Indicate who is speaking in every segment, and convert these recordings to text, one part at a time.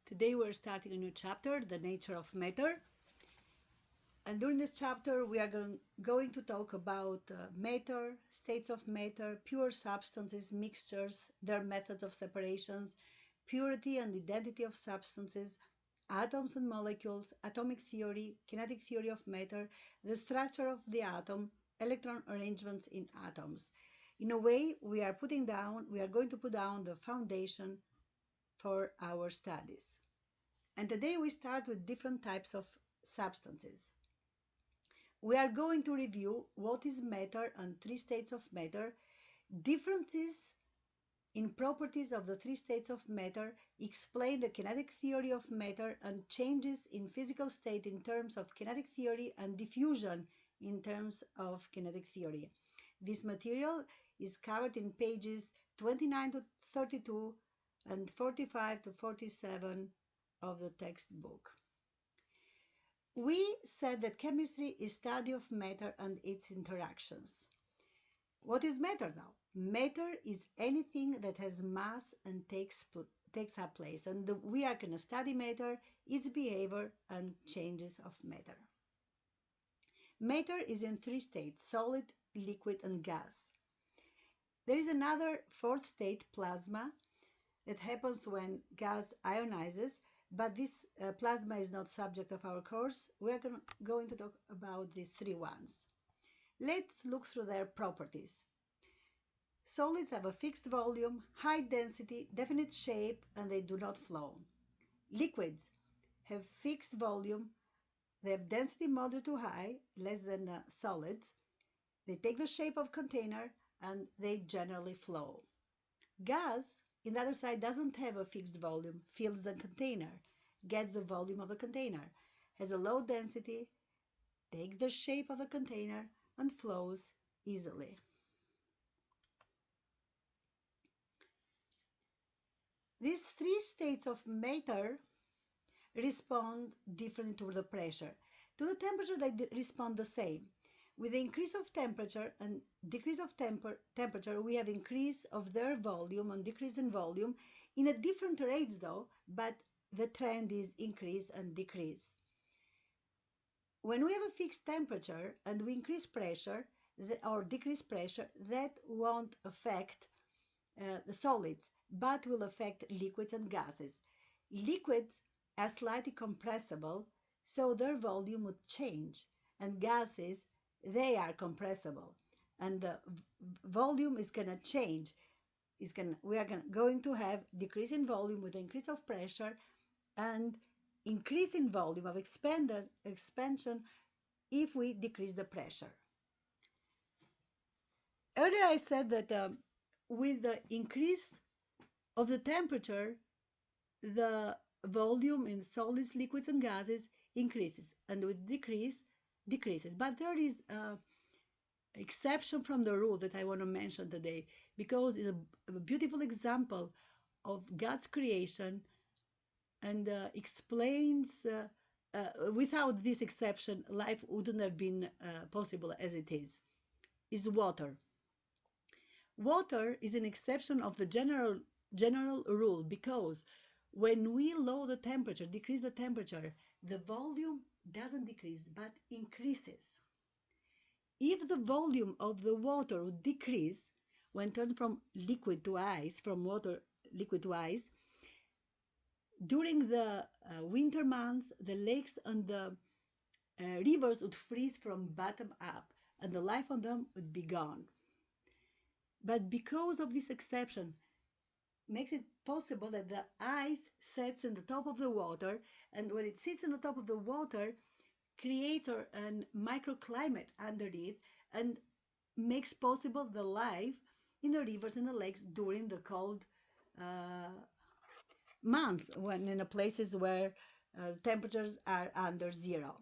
Speaker 1: Today we're starting a new chapter, The Nature of Matter. And during this chapter we are going to talk about matter, states of matter, pure substances, mixtures, their methods of separations, purity and identity of substances, atoms and molecules, atomic theory, kinetic theory of matter, the structure of the atom, electron arrangements in atoms. In a way, we are going to put down the foundation for our studies. And today we start with different types of substances. We are going to review what is matter and three states of matter, differences in properties of the three states of matter, explain the kinetic theory of matter, and changes in physical state in terms of kinetic theory and diffusion in terms of kinetic theory. This material is covered in pages 29 to 32 and 45 to 47 of the textbook. We said that chemistry is study of matter and its interactions. What is matter now? Matter is anything that has mass and takes up place, and we are going to study matter, its behavior, and changes of matter. Matter is in three states: solid, liquid, and gas. There is another fourth state, plasma, that happens when gas ionizes, but this plasma is not subject of our course. We are going to talk about these three ones. Let's look through their properties. Solids have a fixed volume, high density, definite shape, and they do not flow. Liquids have fixed volume, they have density moderate to high, less than solids. They take the shape of container, and they generally flow. Gas, on the other side, doesn't have a fixed volume, fills the container, gets the volume of the container, has a low density, takes the shape of the container, and flows easily. These three states of matter respond differently to the pressure. To the temperature, they respond the same. With the increase of temperature and decrease of temperature, we have increase of their volume and decrease in volume in a different rates though, but the trend is increase and decrease. When we have a fixed temperature and we increase pressure or decrease pressure, that won't affect the solids, but will affect liquids and gases. Liquids are slightly compressible, so their volume would change, and gases, they are compressible, and the volume is going to change. We are going to have decrease in volume with increase of pressure and increase in volume of expansion if we decrease the pressure. Earlier I said that with the increase of the temperature, the volume in solids, liquids, and gases increases, and with decreases. But there is an exception from the rule that I want to mention today, because it's a beautiful example of God's creation, and explains without this exception, life wouldn't have been possible as it is water. Water is an exception of the general rule, because when we lower the temperature, decrease the temperature, the volume doesn't decrease but increases. If the volume of the water would decrease when turned from liquid to ice, from water liquid to ice, during the winter months, the lakes and the rivers would freeze from bottom up, and the life on them would be gone. But because of this exception, makes it possible that the ice sets in the top of the water, and when it sits in the top of the water, creates a microclimate underneath and makes possible the life in the rivers and the lakes during the cold months, when in the places where temperatures are under zero.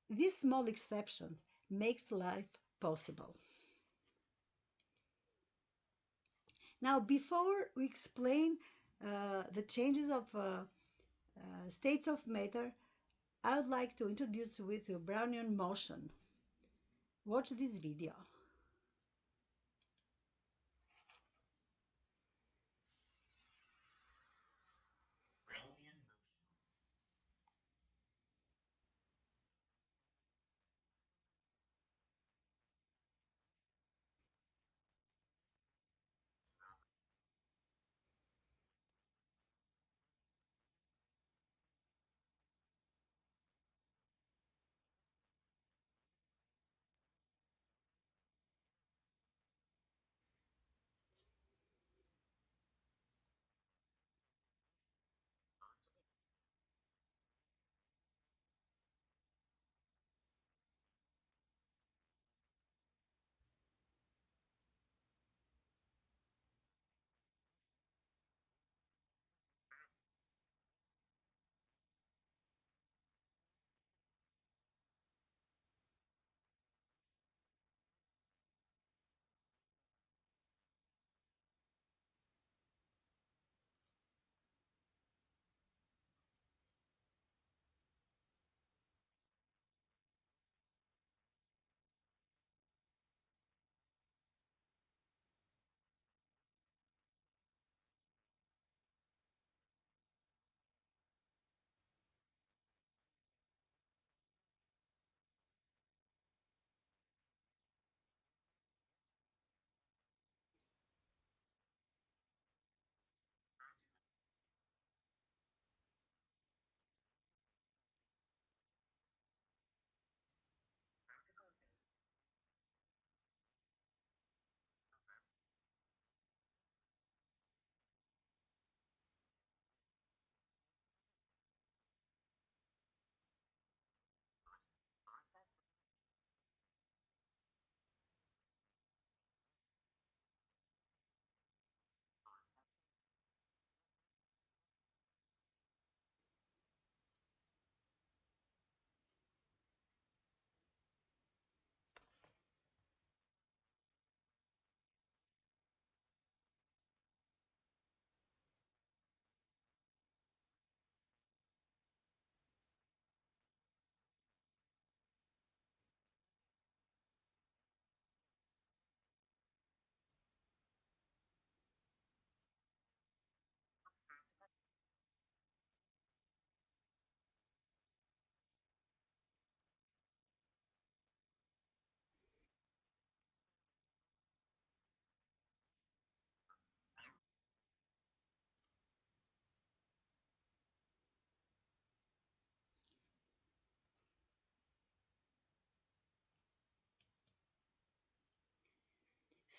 Speaker 1: This small exception makes life possible. Now, before we explain the changes of states of matter, I would like to introduce with you Brownian motion. Watch this video.
Speaker 2: Brownian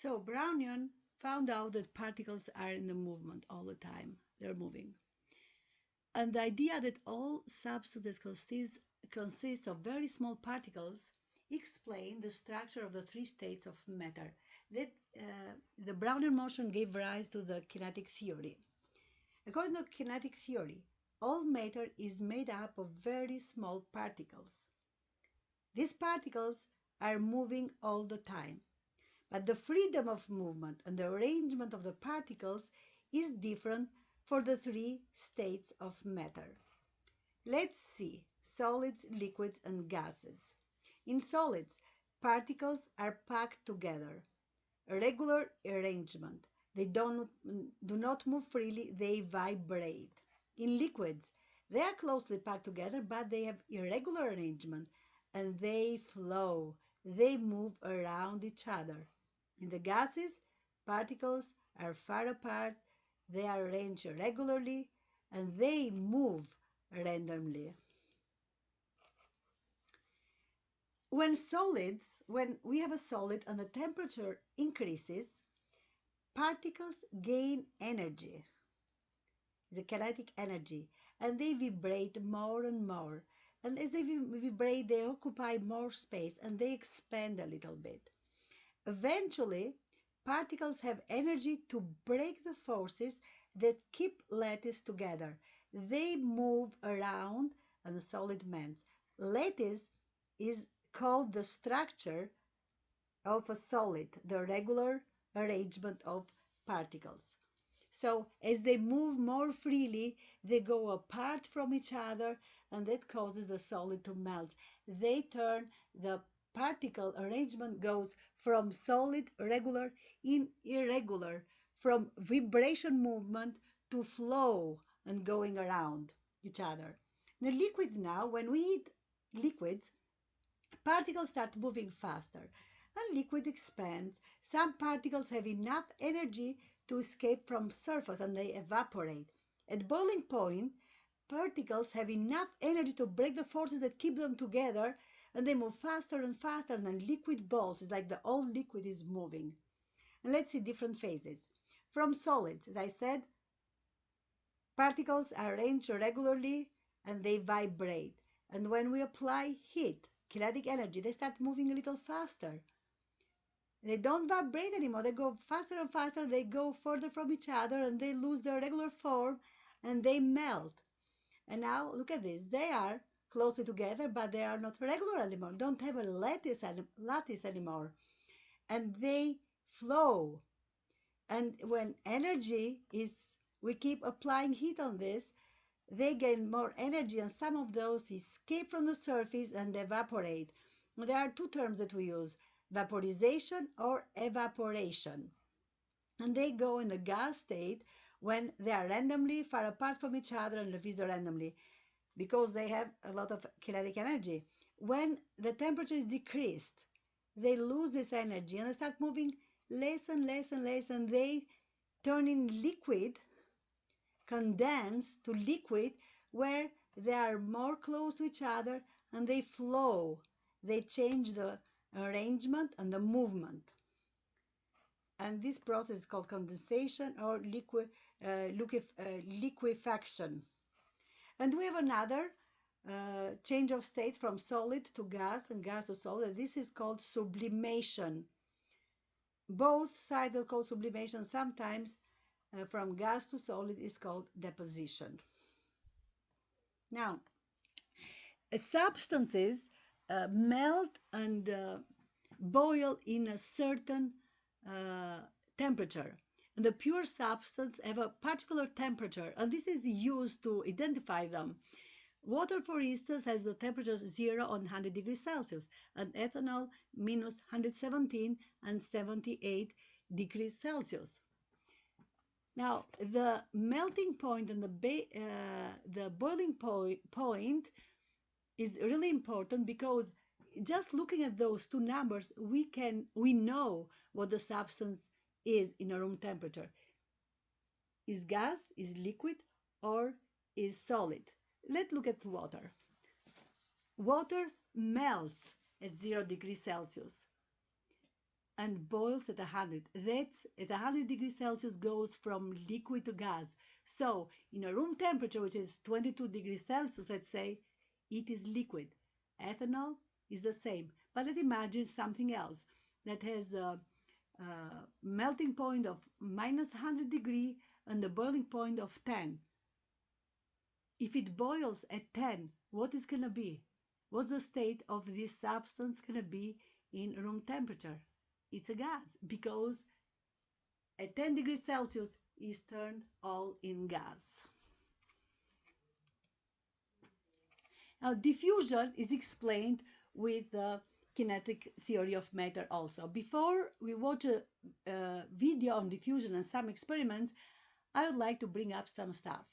Speaker 1: So Brownian found out that particles are in the movement all the time. They're moving. And the idea that all substances consist of very small particles explain the structure of the three states of matter. That the Brownian motion gave rise to the kinetic theory. According to kinetic theory, all matter is made up of very small particles. These particles are moving all the time, but the freedom of movement and the arrangement of the particles is different for the three states of matter. Let's see solids, liquids, and gases. In solids, particles are packed together, a regular arrangement. They do not move freely, they vibrate. In liquids, they are closely packed together, but they have irregular arrangement and they flow. They move around each other. In the gases, particles are far apart, they are arranged irregularly, and they move randomly. When we have a solid and the temperature increases, particles gain energy, the kinetic energy, and they vibrate more and more. And as they vibrate, they occupy more space and they expand a little bit. Eventually, particles have energy to break the forces that keep lattice together. They move around and the solid melts. Lattice is called the structure of a solid, the regular arrangement of particles. So as they move more freely, they go apart from each other, and that causes the solid to melt. The particle arrangement goes from solid, regular, in irregular, from vibration movement to flow and going around each other. The liquids now, when we heat liquids, particles start moving faster and liquid expands. Some particles have enough energy to escape from surface and they evaporate. At boiling point, particles have enough energy to break the forces that keep them together and they move faster and faster and liquid balls. It's like the whole liquid is moving. And let's see different phases. From solids, as I said, particles are arranged regularly and they vibrate. And when we apply heat, kinetic energy, they start moving a little faster. They don't vibrate anymore. They go faster and faster. They go further from each other and they lose their regular form and they melt. And now look at this. They are closely together, but they are not regular anymore. Don't have a lattice anymore. And they flow. And when energy is, we keep applying heat on this, they gain more energy and some of those escape from the surface and evaporate. There are two terms that we use, vaporization or evaporation. And they go in the gas state when they are randomly far apart from each other and diffuse randomly because they have a lot of kinetic energy. When the temperature is decreased, they lose this energy and they start moving less and less and less and they turn in liquid, condense to liquid where they are more close to each other and they flow. They change the arrangement and the movement. And this process is called condensation or liquefaction. And we have another change of states from solid to gas and gas to solid. This is called sublimation. Both sides are called sublimation. Sometimes from gas to solid is called deposition. Now, substances melt and boil in a certain temperature. And the pure substance have a particular temperature, and this is used to identify them. Water, for instance, has the temperature 0 on 100 degrees Celsius, and ethanol minus 117 and 78 degrees Celsius. Now, the melting point and the boiling point is really important because just looking at those two numbers, we know what the substance is in a room temperature. Is gas, is liquid, or is solid? Let's look at water. Water melts at 0 degrees Celsius. and boils at 100. That's at 100 degrees Celsius goes from liquid to gas. So in a room temperature, which is 22 degrees Celsius, let's say, it is liquid. Ethanol is the same. But let's imagine something else that has a melting point of minus 100 degree and a boiling point of 10. If it boils at 10, what is going to be? What's the state of this substance going to be in room temperature? It's a gas because at 10 degrees Celsius is turned all in gas. Now diffusion is explained with the kinetic theory of matter also. Before we watch a video on diffusion and some experiments, I would like to bring up some stuff.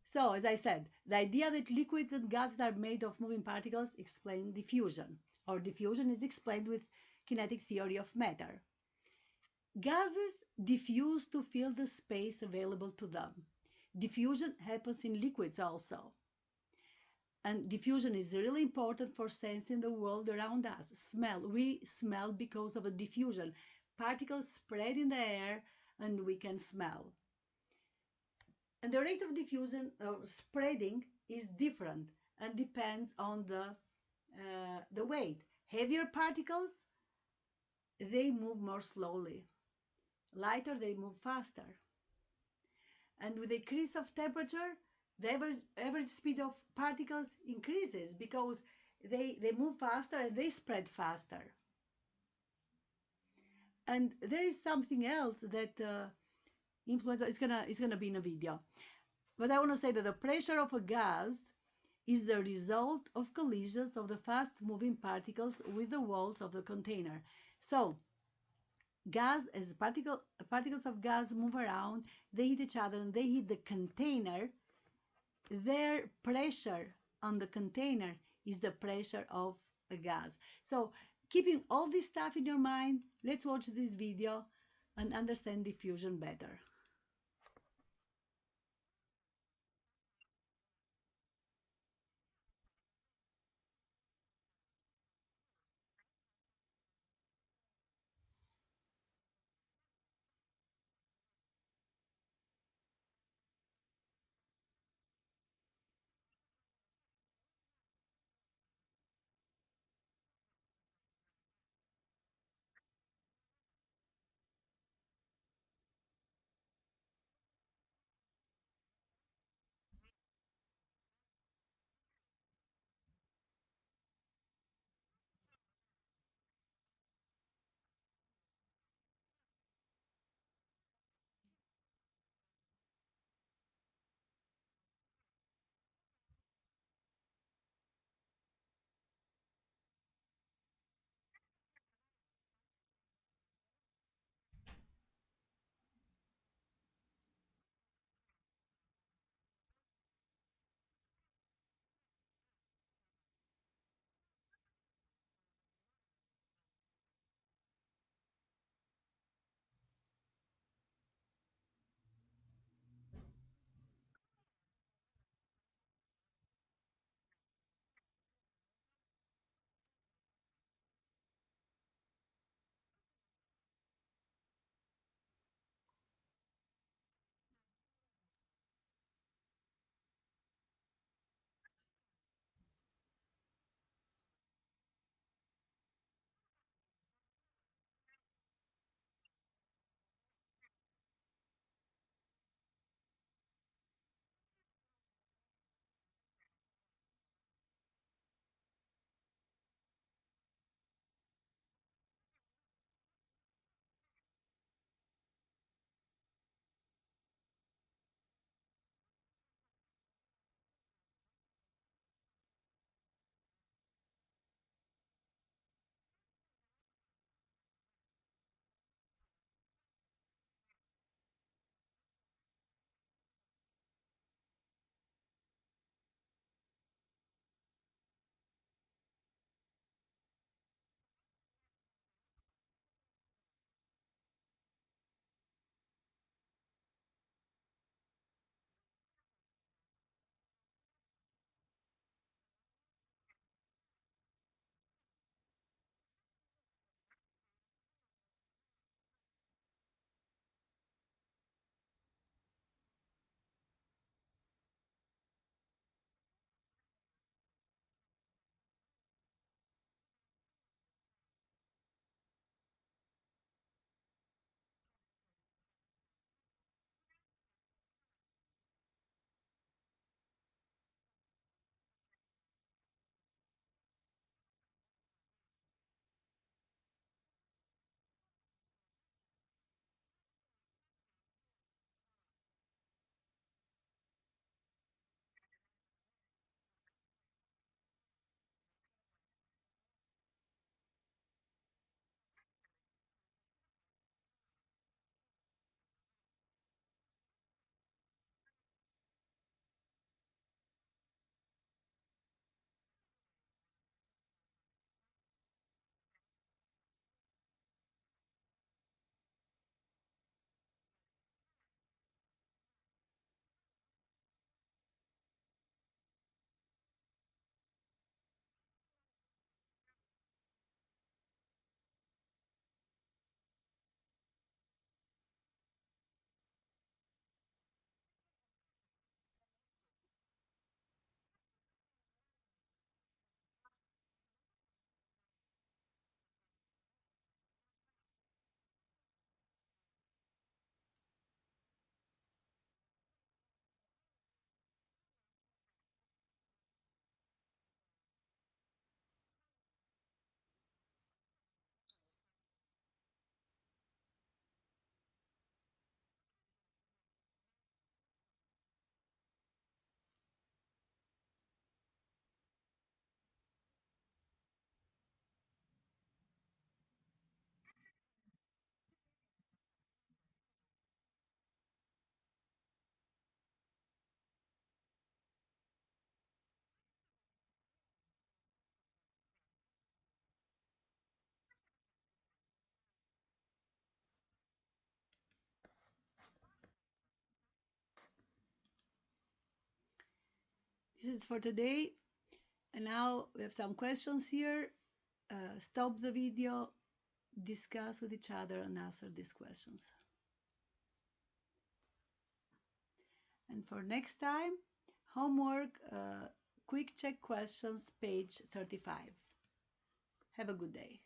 Speaker 1: So, as I said, the idea that liquids and gases are made of moving particles explains diffusion, or diffusion is explained with kinetic theory of matter. Gases diffuse to fill the space available to them. Diffusion happens in liquids also. And diffusion is really important for sensing the world around us. Smell. We smell because of a diffusion. Particles spread in the air and we can smell. And the rate of diffusion or spreading is different and depends on the weight. Heavier particles, they move more slowly. Lighter, they move faster. And with the increase of temperature, the average speed of particles increases because they move faster and they spread faster. And there is something else that influences, it's gonna be in a video. But I want to say that the pressure of a gas is the result of collisions of the fast-moving particles with the walls of the container. So, as particles of gas move around, they hit each other and they hit the container. Their pressure on the container is the pressure of a gas. So, keeping all this stuff in your mind, let's watch this video and understand diffusion better. This is for today. And now we have some questions here. Stop the video, discuss with each other, and answer these questions. And for next time, homework, quick check questions, page 35. Have a good day.